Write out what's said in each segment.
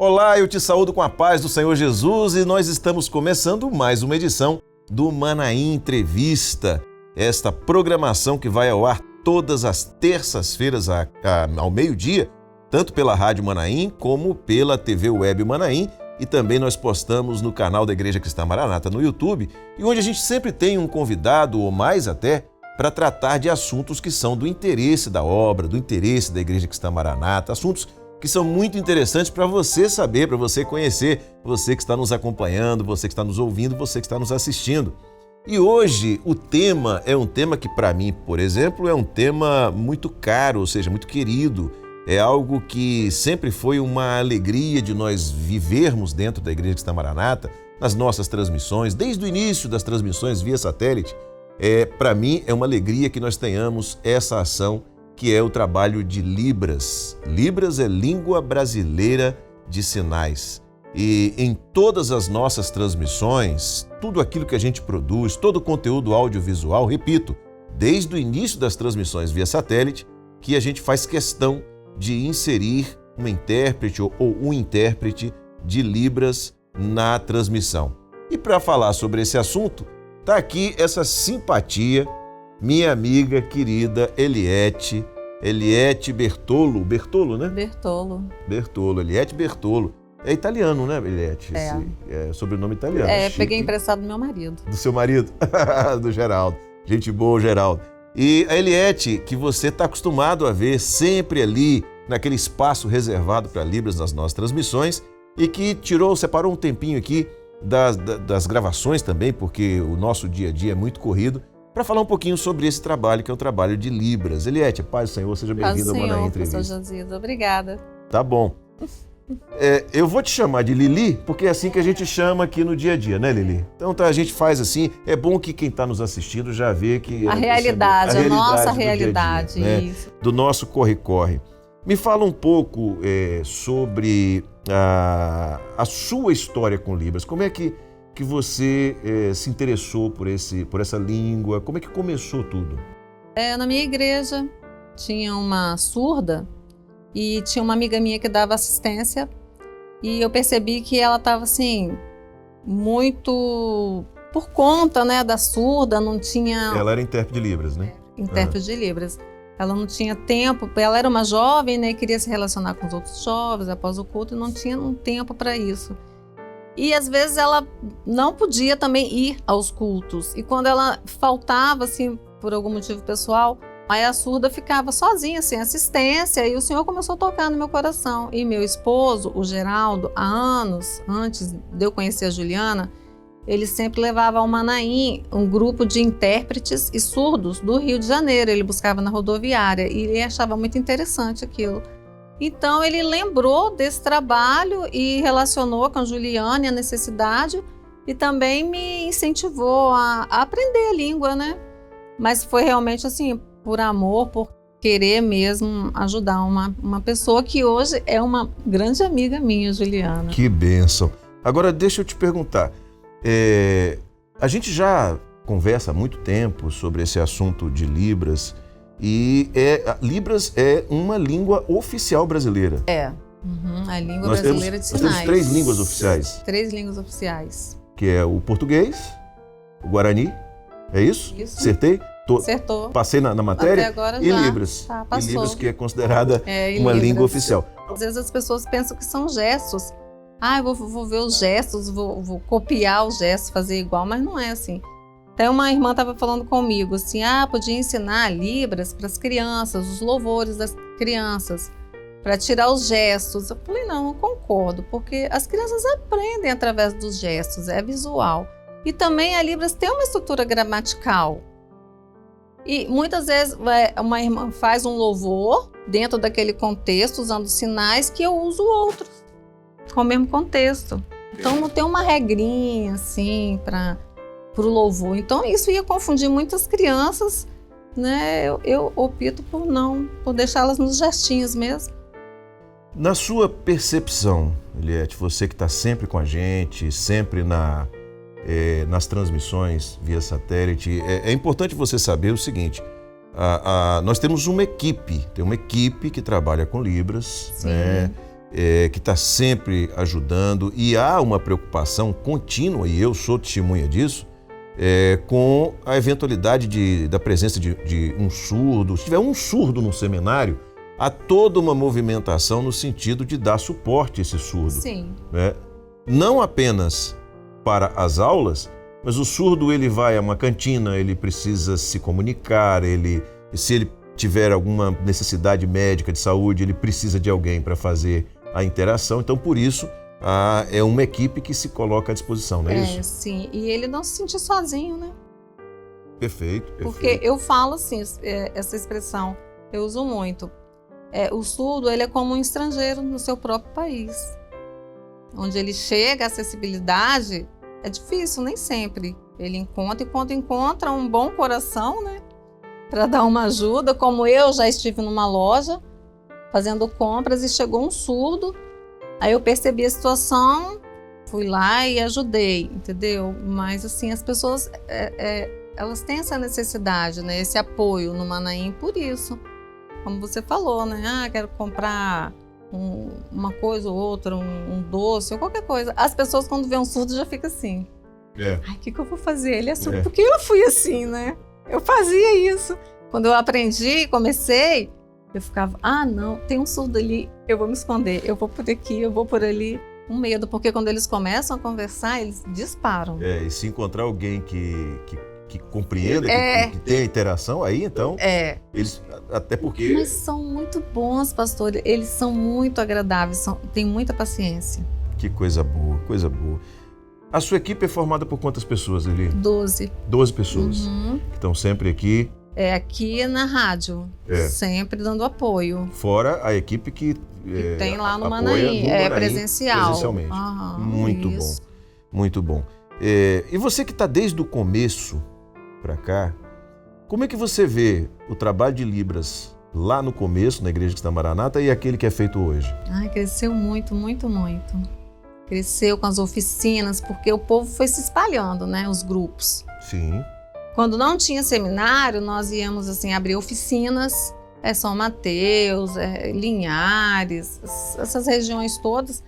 Olá, eu te saúdo com a paz do Senhor Jesus e nós estamos começando mais uma edição do Manaim Entrevista, esta programação que vai ao ar todas as terças-feiras ao meio-dia, tanto pela Rádio Manaim como pela TV Web Manaim, e também nós postamos no canal da Igreja Cristã Maranata no YouTube, e onde a gente sempre tem um convidado ou mais até para tratar de assuntos que são do interesse da obra, do interesse da Igreja Cristã Maranata, assuntos que são muito interessantes para você saber, para você conhecer, você que está nos acompanhando, você que está nos ouvindo, você que está nos assistindo. E hoje o tema é um tema que para mim, por exemplo, é um tema muito caro, ou seja, muito querido. É algo que sempre foi uma alegria de nós vivermos dentro da Igreja Cristã Maranata, nas nossas transmissões, desde o início das transmissões via satélite. Para mim é uma alegria que nós tenhamos essa ação que é o trabalho de Libras. Libras é Língua Brasileira de Sinais. E em todas as nossas transmissões, tudo aquilo que a gente produz, todo o conteúdo audiovisual, repito, desde o início das transmissões via satélite, que a gente faz questão de inserir uma intérprete ou um intérprete de Libras na transmissão. E para falar sobre esse assunto, está aqui essa simpatia, minha amiga querida Eliette Bertolo. Bertolo, né? Bertolo, Eliette Bertolo. É italiano, né, Eliette? É sobrenome italiano. Peguei emprestado do meu marido. Do seu marido? Do Geraldo. Gente boa, Geraldo. E a Eliette, que você está acostumado a ver sempre ali, naquele espaço reservado para Libras nas nossas transmissões, e que separou um tempinho aqui das gravações também, porque o nosso dia a dia é muito corrido, para falar um pouquinho sobre esse trabalho, que é o trabalho de Libras. Eliette, paz do Senhor, seja bem-vinda ao Manaim Entrevista. Paz do Senhor, Josias. Obrigada. Tá bom. Eu vou te chamar de Lili, porque é assim que a gente chama aqui no dia a dia, né, Lili? Então a gente faz assim, é bom que quem está nos assistindo já vê que... A realidade, a nossa realidade, dia, né? Isso. Do nosso corre-corre. Me fala um pouco sobre a sua história com Libras. Como é que você se interessou por essa língua? Como é que começou tudo? Na minha igreja tinha uma surda e tinha uma amiga minha que dava assistência e eu percebi que ela estava assim, muito por conta, né, da surda, não tinha... Ela era intérprete de Libras, né? Intérprete de Libras. Ela não tinha tempo, ela era uma jovem, né, queria se relacionar com os outros jovens após o culto e não tinha um tempo para isso. E às vezes ela não podia também ir aos cultos. E quando ela faltava, assim, por algum motivo pessoal, aí a surda ficava sozinha, sem assistência, e o Senhor começou a tocar no meu coração. E meu esposo, o Geraldo, há anos antes de eu conhecer a Juliana, ele sempre levava ao Manaim um grupo de intérpretes e surdos do Rio de Janeiro. Ele buscava na rodoviária e ele achava muito interessante aquilo. Então ele lembrou desse trabalho e relacionou com a Juliana a necessidade e também me incentivou a aprender a língua, né? Mas foi realmente assim, por amor, por querer mesmo ajudar uma pessoa que hoje é uma grande amiga minha, Juliana. Que bênção! Agora deixa eu te perguntar, a gente já conversa há muito tempo sobre esse assunto de Libras e Libras é uma língua oficial brasileira. A língua brasileira de sinais. Nós temos 3 línguas oficiais. 3 línguas oficiais. Que é o português, o guarani, é isso? Isso. Acertei? Acertou. Passei na matéria. Até agora e já. Libras. Passou. E Libras, que é considerada uma Libras. língua oficial. Às vezes as pessoas pensam que são gestos. Eu vou ver os gestos, vou copiar os gestos, fazer igual, mas não é assim. Até uma irmã estava falando comigo assim, podia ensinar Libras para as crianças, os louvores das crianças, para tirar os gestos. Eu falei, não concordo, porque as crianças aprendem através dos gestos, é visual. E também a Libras tem uma estrutura gramatical. E muitas vezes uma irmã faz um louvor dentro daquele contexto, usando sinais que eu uso outros, com o mesmo contexto. Então não tem uma regrinha assim para o louvor. Então isso ia confundir muitas crianças, né? Eu opto por deixá-las nos gestinhos mesmo. Na sua percepção, Eliette, você que está sempre com a gente, sempre nas transmissões via satélite, é importante você saber o seguinte, nós temos uma equipe, que trabalha com Libras, né? que está sempre ajudando, e há uma preocupação contínua, e eu sou testemunha disso, com a eventualidade da presença de um surdo. Se tiver um surdo no seminário, há toda uma movimentação no sentido de dar suporte a esse surdo. Sim. Né? Não apenas para as aulas, mas o surdo ele vai a uma cantina, ele precisa se comunicar, se ele tiver alguma necessidade médica de saúde, ele precisa de alguém para fazer a interação. Então, por isso, é uma equipe que se coloca à disposição, não é isso? Sim. E ele não se sentir sozinho, né? Perfeito. Porque eu falo assim, essa expressão, eu uso muito. O surdo, ele é como um estrangeiro no seu próprio país. Onde ele chega, a acessibilidade é difícil, nem sempre. Ele encontra, e quando encontra um bom coração, né? Para dar uma ajuda, como eu já estive numa loja fazendo compras e chegou um surdo, aí eu percebi a situação, fui lá e ajudei, entendeu? Mas assim, as pessoas, elas têm essa necessidade, né? Esse apoio no Manaim por isso. Como você falou, né? Quero comprar uma coisa ou outra, um doce ou qualquer coisa. As pessoas quando vê um surdo já ficam assim. O que eu vou fazer? Ele é surdo. Porque eu fui assim, né? Eu fazia isso. Quando eu aprendi, comecei, eu ficava, não, tem um surdo ali, eu vou me esconder, eu vou por aqui, eu vou por ali. Um medo, porque quando eles começam a conversar, eles disparam. E se encontrar alguém que compreenda, que tenha interação, aí então, eles, até porque... Mas são muito bons, pastor, eles são muito agradáveis, têm muita paciência. Que coisa boa, coisa boa. A sua equipe é formada por quantas pessoas, Eli? 12. 12 pessoas, que estão sempre aqui. Aqui na rádio, sempre dando apoio. Fora a equipe que tem lá no Manaim, presencialmente. Muito isso. Bom, muito bom. E você que está desde o começo para cá, como é que você vê o trabalho de Libras lá no começo, na Igreja Cristã Maranata, e aquele que é feito hoje? Cresceu muito, muito, muito. Cresceu com as oficinas, porque o povo foi se espalhando, né? Os grupos. Sim. Quando não tinha seminário, nós íamos assim, abrir oficinas, São Mateus, Linhares, essas regiões todas.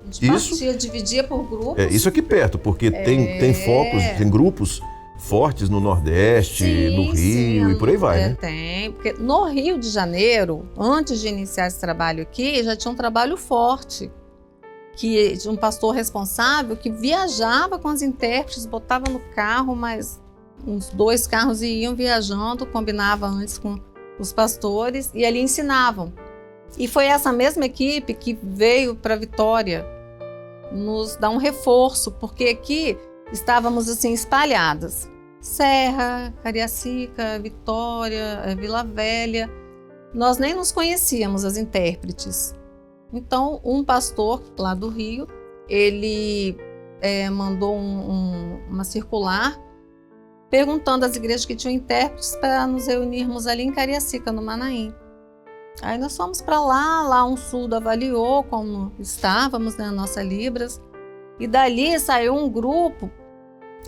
A gente partia, dividia por grupos. Isso aqui perto, porque tem focos, tem grupos fortes no Nordeste, no Rio e por aí vai, né? Tem, porque no Rio de Janeiro, antes de iniciar esse trabalho aqui, já tinha um trabalho forte. De um pastor responsável que viajava com as intérpretes, botava no carro, mas uns 2 carros iam viajando, combinava antes com os pastores e ali ensinavam. E foi essa mesma equipe que veio para Vitória nos dar um reforço, porque aqui estávamos assim espalhadas. Serra, Cariacica, Vitória, Vila Velha. Nós nem nos conhecíamos, as intérpretes. Então, um pastor lá do Rio, ele mandou uma circular perguntando às igrejas que tinham intérpretes para nos reunirmos ali em Cariacica, no Manaim. Aí nós fomos para lá um surdo avaliou como estávamos, né, a nossa Libras, e dali saiu um grupo.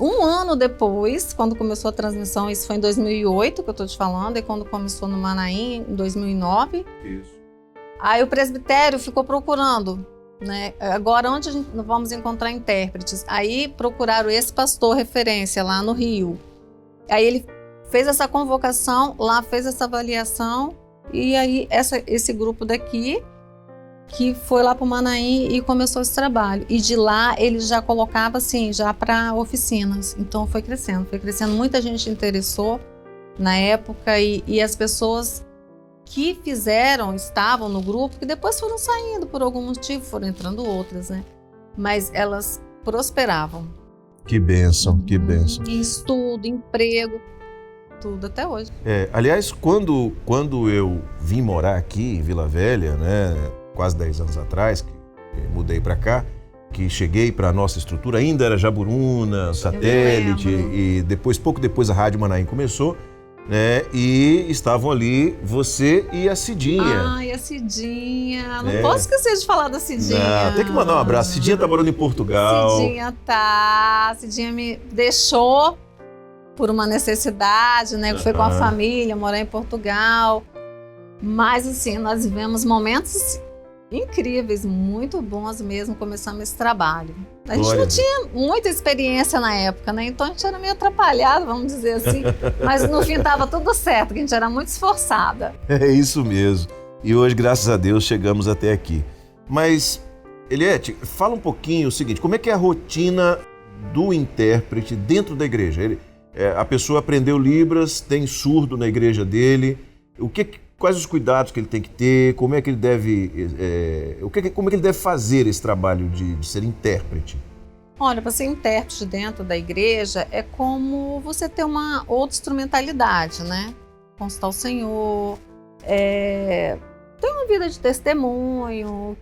Um ano depois, quando começou a transmissão, isso foi em 2008 que eu estou te falando, e quando começou no Manaim, em 2009. Isso. Aí o presbitério ficou procurando, né? Agora onde vamos encontrar intérpretes? Aí procuraram esse pastor referência lá no Rio. Aí ele fez essa convocação, lá fez essa avaliação, e aí esse grupo daqui que foi lá para o Manaim e começou esse trabalho. E de lá ele já colocava assim, já para oficinas. Então foi crescendo. Muita gente interessou na época e as pessoas que estavam no grupo, que depois foram saindo por algum motivo, foram entrando outras, né? Mas elas prosperavam. Que bênção, que bênção. Em estudo, emprego, tudo até hoje. Aliás, quando eu vim morar aqui em Vila Velha, né, quase 10 anos atrás, que mudei para cá, que cheguei para a nossa estrutura, ainda era Jaburuna, Satélite, e pouco depois a Rádio Manaim começou, né? E estavam ali você e a Cidinha. Ai, a Cidinha. Não posso esquecer de falar da Cidinha. Não, tem que mandar um abraço. Cidinha tá morando em Portugal. Cidinha me deixou por uma necessidade, né? Foi com a família, morar em Portugal. Mas, assim, nós vivemos momentos incríveis, muito bons mesmo, começamos esse trabalho. A gente Glória não a Deus. tinha muita experiência na época, né? Então a gente era meio atrapalhado, vamos dizer assim. Mas no fim estava tudo certo, que a gente era muito esforçada. É isso mesmo. E hoje, graças a Deus, chegamos até aqui. Mas, Eliette, fala um pouquinho o seguinte, como é que é a rotina do intérprete dentro da igreja? A pessoa aprendeu Libras, tem surdo na igreja dele, quais os cuidados que ele tem que ter, como é que ele deve, como é que ele deve fazer esse trabalho de ser intérprete? Olha, para ser intérprete dentro da igreja é como você ter uma outra instrumentalidade, né? Consultar o Senhor, ter uma vida de testemunho,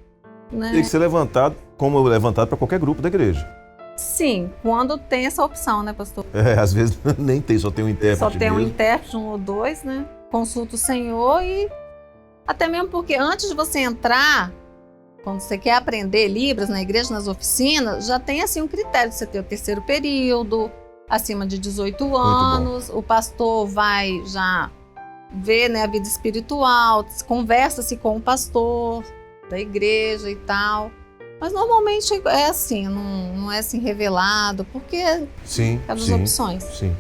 né? Tem que ser levantado, como levantado para qualquer grupo da igreja. Sim, quando tem essa opção, né, pastor? Às vezes nem tem, só tem um intérprete Só tem um mesmo. intérprete, um ou dois, né? Consulta o Senhor e até mesmo porque antes de você entrar, quando você quer aprender Libras na igreja, nas oficinas, já tem assim um critério de você ter o terceiro período, acima de 18 anos, o pastor vai já ver, né, a vida espiritual, conversa-se com o pastor da igreja e tal. Mas normalmente é assim, não é assim revelado, porque é das opções. Sim.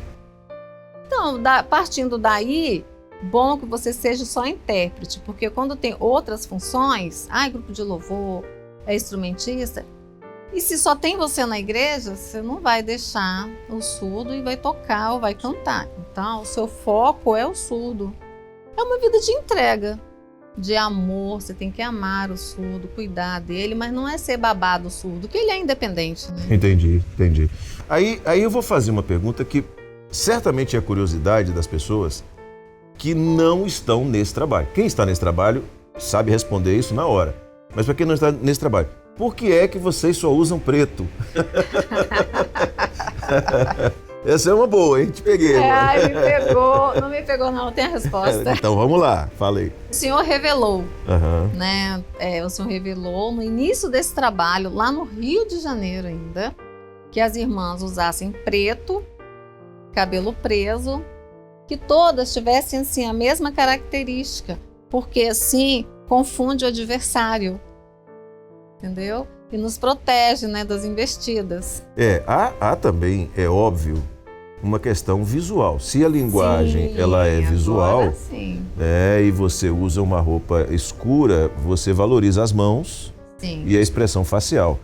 Então, partindo daí, bom que você seja só intérprete, porque quando tem outras funções, grupo de louvor, é instrumentista, e se só tem você na igreja, você não vai deixar o surdo e vai tocar ou vai cantar. Então, o seu foco é o surdo. É uma vida de entrega, de amor, você tem que amar o surdo, cuidar dele, mas não é ser babado o surdo, que ele é independente, né? Entendi. Aí eu vou fazer uma pergunta que certamente é a curiosidade das pessoas que não estão nesse trabalho. Quem está nesse trabalho sabe responder isso na hora. Mas para quem não está nesse trabalho, por que é que vocês só usam preto? Essa é uma boa, hein? Te peguei. Me pegou. Não me pegou, não. Tem a resposta. Então vamos lá, falei. O Senhor revelou, né? O Senhor revelou no início desse trabalho, lá no Rio de Janeiro ainda, que as irmãs usassem preto, cabelo preso, que todas tivessem assim a mesma característica, porque assim confunde o adversário, entendeu? E nos protege, né, das investidas. Há também, é óbvio, uma questão visual. Se a linguagem ela é visual, e você usa uma roupa escura, você valoriza as mãos e a expressão facial.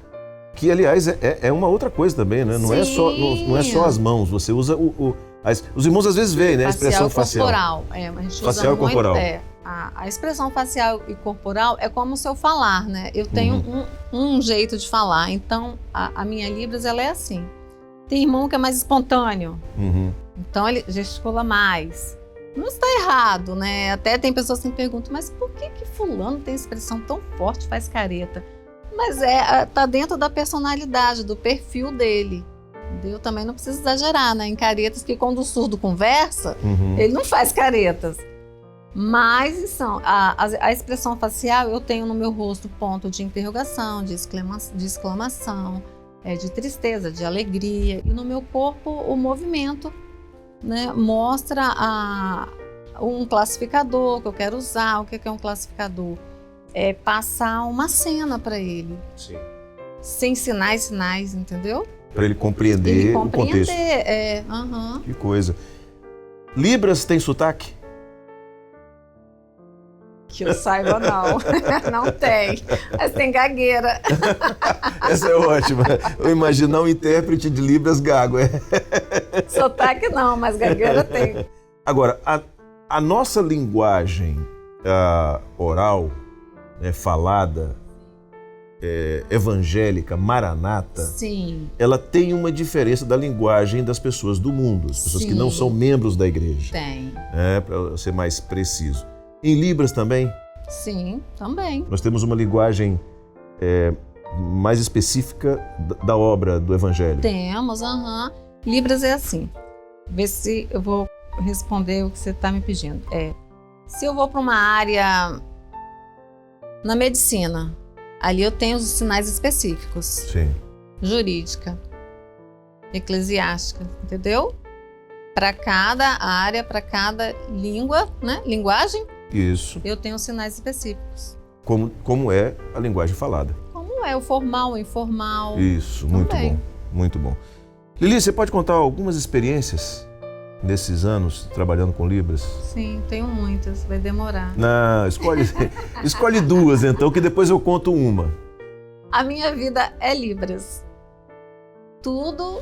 Que, aliás, é uma outra coisa também, né? Não é só as mãos, você usa os irmãos às vezes veem, né? A expressão facial. Corporal. A gente facial usa e corporal. A expressão facial e corporal é como o seu falar, né? Eu tenho um jeito de falar, então a minha Libras ela é assim. Tem irmão que é mais espontâneo, então ele gesticula mais. Não está errado, né? Até tem pessoas que me perguntam, mas por que fulano tem expressão tão forte, faz careta? Mas tá dentro da personalidade, do perfil dele. Eu também não preciso exagerar, né? Em caretas, que quando o surdo conversa, ele não faz caretas. Mas a expressão facial, eu tenho no meu rosto ponto de interrogação, de exclamação, de tristeza, de alegria. E no meu corpo, o movimento, né, mostra um classificador que eu quero usar. O que é um classificador? É passar uma cena para ele. Sim. Sem sinais, entendeu? Para ele compreender o contexto. Que coisa. Libras tem sotaque? Que eu saiba, não. Não tem. Mas tem gagueira. Essa é ótima. Eu imaginar um intérprete de Libras gago. Sotaque não, mas gagueira tem. Agora, a nossa linguagem oral, falada, evangélica, maranata, sim, ela tem uma diferença da linguagem das pessoas do mundo, as pessoas que não são membros da igreja. Tem. Para ser mais preciso. Em Libras também? Sim, também. Nós temos uma linguagem mais específica da obra do Evangelho. Temos, Libras é assim. Vê se eu vou responder o que você está me pedindo. Se eu vou para uma área na medicina, ali eu tenho os sinais específicos. Sim. Jurídica, eclesiástica, entendeu? Para cada área, para cada língua, né? Linguagem, Isso. eu tenho sinais específicos. como é a linguagem falada. Como é o formal, o informal. Isso, muito também. bom, muito bom. Lili, você pode contar algumas experiências nesses anos trabalhando com Libras? Sim, tenho muitas, vai demorar. Não, escolhe duas então, que depois eu conto uma. A minha vida é Libras. Tudo,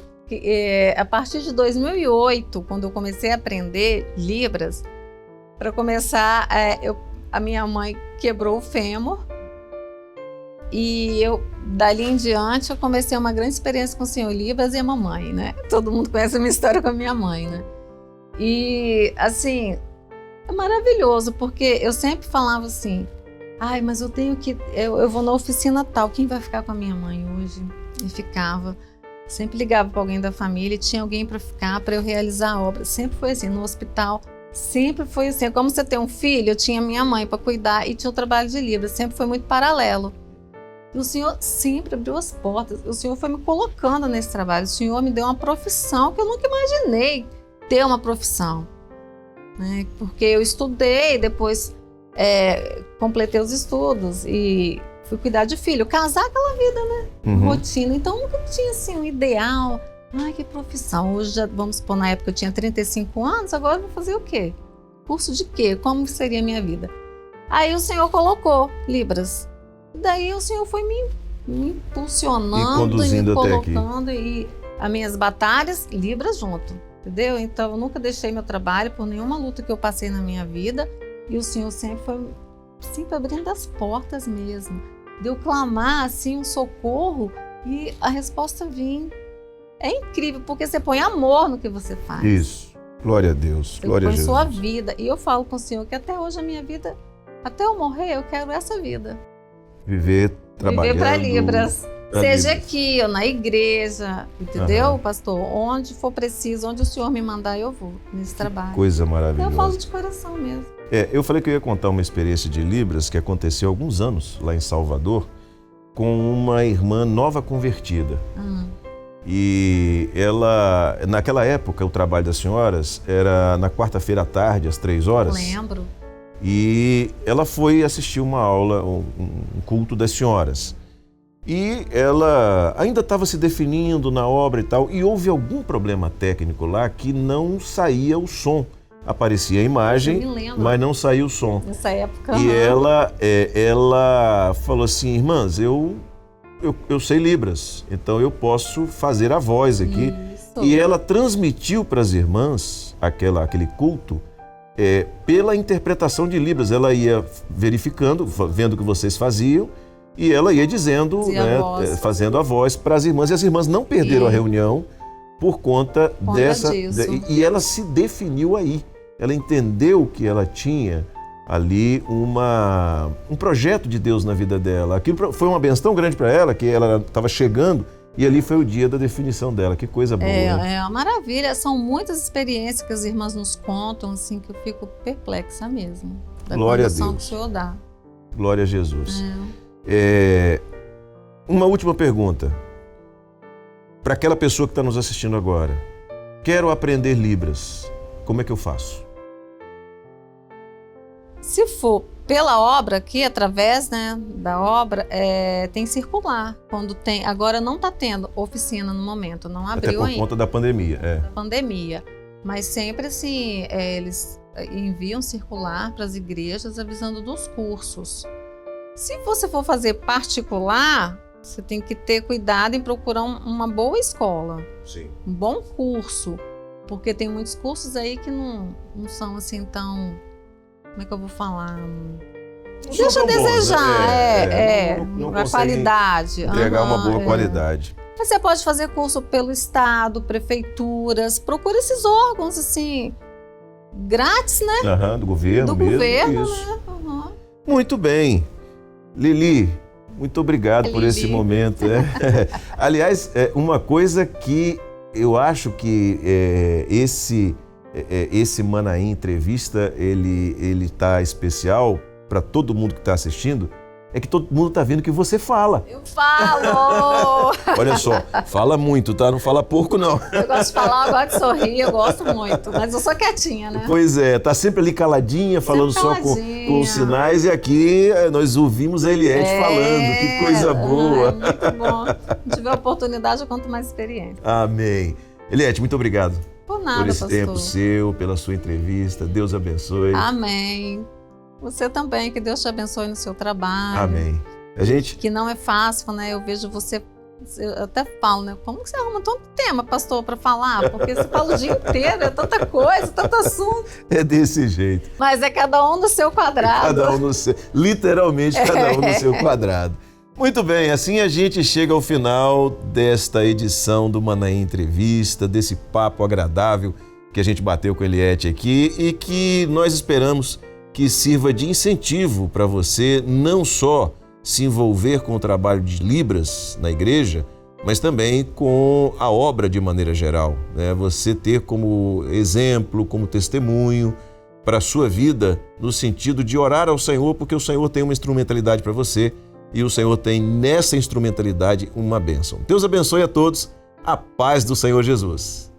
a partir de 2008, quando eu comecei a aprender Libras, para começar, a minha mãe quebrou o fêmur e dali em diante, eu comecei uma grande experiência com o Senhor Libras e a mamãe, né? Todo mundo conhece a minha história com a minha mãe, né? E, assim, é maravilhoso, porque eu sempre falava assim, ai, mas eu vou na oficina tal, quem vai ficar com a minha mãe hoje? E ficava, sempre ligava para alguém da família e tinha alguém para ficar, para eu realizar a obra. Sempre foi assim, no hospital, sempre foi assim. Como você tem um filho, eu tinha minha mãe para cuidar e tinha o trabalho de Libras, sempre foi muito paralelo. E o Senhor sempre abriu as portas, o Senhor foi me colocando nesse trabalho, o Senhor me deu uma profissão que eu nunca imaginei ter uma profissão, né? Porque eu estudei, depois completei os estudos e fui cuidar de filho, casar aquela vida, né? Rotina. Então nunca tinha assim um ideal. Ai, que profissão. Hoje já, vamos supor, na época eu tinha 35 anos, agora eu vou fazer o quê? Curso de quê? Como seria a minha vida? Aí o Senhor colocou Libras. Daí o Senhor foi me impulsionando e me colocando e as minhas batalhas, Libras junto. Entendeu? Então, eu nunca deixei meu trabalho por nenhuma luta que eu passei na minha vida. E o Senhor sempre foi abrindo as portas mesmo. De eu clamar, assim, um socorro e a resposta vir. É incrível, porque você põe amor no que você faz. Isso. Glória a Deus. Glória a Jesus. Põe sua vida. E eu falo com o Senhor que até hoje a minha vida, até eu morrer, eu quero essa vida. Viver trabalhando. Viver para Libras. Seja aqui ou na igreja, entendeu, pastor? Onde for preciso, onde o Senhor me mandar, eu vou nesse trabalho. Coisa maravilhosa. Eu falo de coração mesmo. Eu falei que eu ia contar uma experiência de Libras que aconteceu há alguns anos lá em Salvador com uma irmã nova convertida. E ela, naquela época, o trabalho das senhoras era na quarta-feira à tarde, às 3h. Lembro. E ela foi assistir uma aula, um culto das senhoras. E ela ainda estava se definindo na obra e tal, e houve algum problema técnico lá que não saía o som. Aparecia a imagem, mas não saía o som. Nessa época. E ela falou assim, irmãs, eu sei Libras, então eu posso fazer a voz aqui. Isso. E ela transmitiu para as irmãs aquele culto pela interpretação de Libras. Ela ia verificando, vendo o que vocês faziam, e ela ia dizendo, fazendo a voz para as irmãs. E as irmãs não perderam a reunião por conta dessa. E ela se definiu aí. Ela entendeu que ela tinha ali um projeto de Deus na vida dela. Aquilo foi uma bênção tão grande para ela que ela estava chegando e ali foi o dia da definição dela. Que coisa boa. É uma maravilha. São muitas experiências que as irmãs nos contam, assim, que eu fico perplexa mesmo. Da Glória a Deus. Que o Senhor dá. Glória a Jesus. Uma última pergunta. Para aquela pessoa que está nos assistindo agora. Quero aprender Libras. Como é que eu faço? Se for pela obra aqui, através, né, da obra, tem circular. Agora não está tendo oficina no momento, não abriu ainda. Até por conta da pandemia. Da pandemia. Mas sempre assim, eles enviam circular para as igrejas avisando dos cursos. Se você for fazer particular, você tem que ter cuidado em procurar uma boa escola. Sim. Um bom curso. Porque tem muitos cursos aí que não são assim tão... Como é que eu vou falar? Deixa a desejar, não a qualidade. Entregar uma boa qualidade. Mas você pode fazer curso pelo Estado, prefeituras, procura esses órgãos, assim, grátis, né? Do governo mesmo. Do governo, isso. Né? Muito bem. Lili, muito obrigado por esse momento. Aliás, uma coisa que eu acho que esse Manaim Entrevista, ele tá especial para todo mundo que está assistindo, é que todo mundo está vendo que você fala. Eu falo! Olha só, fala muito, tá? Não fala pouco, não. Eu gosto de falar, eu gosto de sorrir, eu gosto muito. Mas eu sou quietinha, né? Pois é, tá sempre ali caladinha, falando só com os sinais. E aqui nós ouvimos a Eliette falando. Que coisa boa. Muito bom. Se tiver oportunidade, eu conto mais experiência. Amém. Eliette, muito obrigado. Por nada, por esse pastor. tempo seu, pela sua entrevista. Deus abençoe. Amém. Você também, que Deus te abençoe no seu trabalho. Amém. A gente... Que não é fácil, né? Eu vejo você, eu até falo, né? Como que você arruma tanto tema, pastor, para falar? Porque você fala o dia inteiro, é tanta coisa, tanto assunto. É desse jeito. Mas é cada um no seu quadrado. Cada um no seu, literalmente cada um no seu quadrado. Muito bem, assim a gente chega ao final desta edição do Manaim Entrevista, desse papo agradável que a gente bateu com a Eliette aqui e que nós esperamos que sirva de incentivo para você não só se envolver com o trabalho de Libras na igreja, mas também com a obra de maneira geral, né? Você ter como exemplo, como testemunho para a sua vida, no sentido de orar ao Senhor, porque o Senhor tem uma instrumentalidade para você e o Senhor tem nessa instrumentalidade uma bênção. Deus abençoe a todos, a paz do Senhor Jesus.